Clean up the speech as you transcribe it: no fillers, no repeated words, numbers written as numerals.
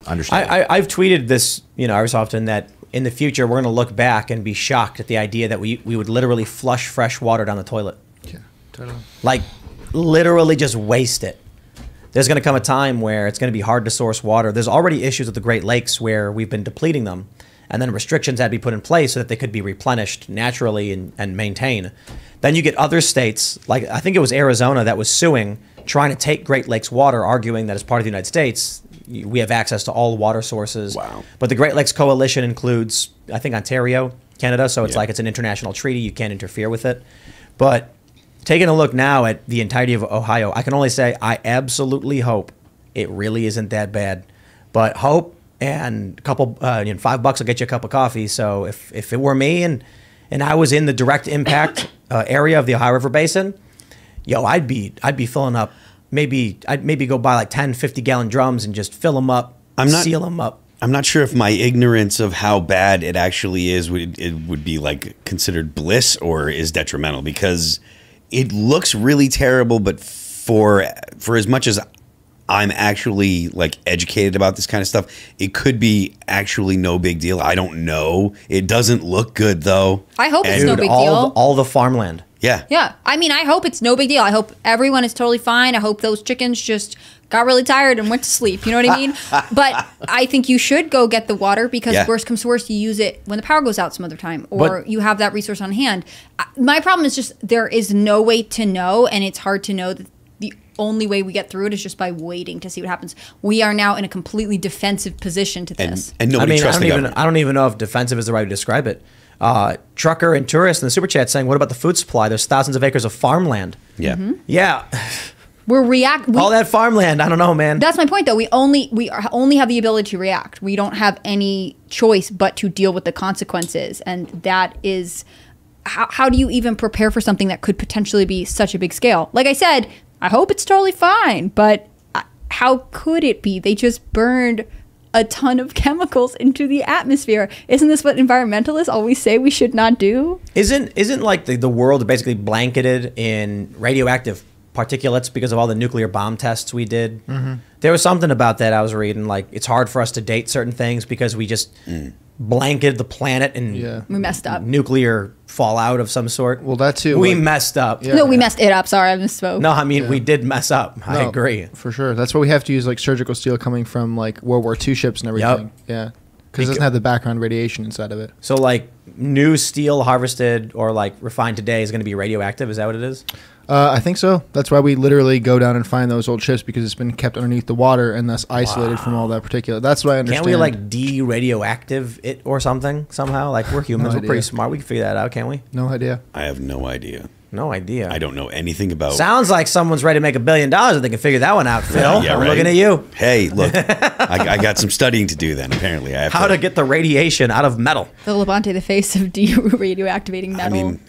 understand. I've tweeted this, every so often that in the future we're going to look back and be shocked at the idea that we would literally flush fresh water down the toilet. Yeah, totally. Like literally just waste it. There's going to come a time where it's going to be hard to source water. There's already issues with the Great Lakes where we've been depleting them, and then restrictions had to be put in place so that they could be replenished naturally and maintained. Then you get other states, like I think it was Arizona, that was suing, trying to take Great Lakes water, arguing that as part of the United States, we have access to all water sources. Wow. But the Great Lakes Coalition includes, I think, Ontario, Canada, so it's like it's an international treaty. You can't interfere with it. But taking a look now at the entirety of Ohio, I can only say I absolutely hope it really isn't that bad. But hope and a couple, $5 will get you a cup of coffee. So if it were me and I was in the direct impact area of the Ohio River Basin, I'd be filling up. I'd maybe go buy like 10, 50-gallon drums and just fill them up, seal them up. I'm not sure if my ignorance of how bad it actually is would be like considered bliss or is detrimental, because it looks really terrible. But for as much as I'm actually like educated about this kind of stuff, it could be actually no big deal. I don't know. It doesn't look good though. I hope it's no big deal. All the farmland. Yeah. Yeah. I mean, I hope it's no big deal. I hope everyone is totally fine. I hope those chickens just got really tired and went to sleep. You know what I mean? But I think you should go get the water, because worst comes to worst, you use it when the power goes out some other time, or you have that resource on hand. My problem is just there is no way to know, and it's hard to know that the only way we get through it is just by waiting to see what happens. We are now in a completely defensive position to this. And nobody trusts the government. I don't even know if defensive is the right way to describe it. Trucker and tourist in the super chat saying, what about the food supply? There's thousands of acres of farmland. Yeah. Yeah. We're all that farmland. I don't know, man. That's my point, though. We only have the ability to react. We don't have any choice but to deal with the consequences. And that is, how do you even prepare for something that could potentially be such a big scale? Like I said, I hope it's totally fine, but how could it be? They just burned a ton of chemicals into the atmosphere. Isn't this what environmentalists always say we should not do? Isn't like the world basically blanketed in radioactive particulates because of all the nuclear bomb tests we did? There was something about that I was reading, like it's hard for us to date certain things because we just blanketed the planet in we messed up nuclear fallout of some sort. Well, that too. We messed up. No, we messed it up. Sorry, I misspoke. No, I mean we did mess up. I agree for sure. That's why we have to use like surgical steel coming from like World War II ships and everything. Yeah, because it doesn't have the background radiation inside of it. So like new steel harvested or like refined today is going to be radioactive. Is that what it is? I think so. That's why we literally go down and find those old ships, because it's been kept underneath the water and thus isolated from all that particulate. That's what I understand. Can't we like de-radioactive it or something somehow? Like we're humans, we're pretty smart. We can figure that out, can't we? No idea. I have no idea. No idea. I don't know anything about. Sounds like someone's ready to make $1 billion if they can figure that one out, Phil. Yeah, I'm right? looking at you. Hey, look, I got some studying to do then, apparently. I have How to get the radiation out of metal. Phil Labonte, the face of de-radioactivating metal. I mean,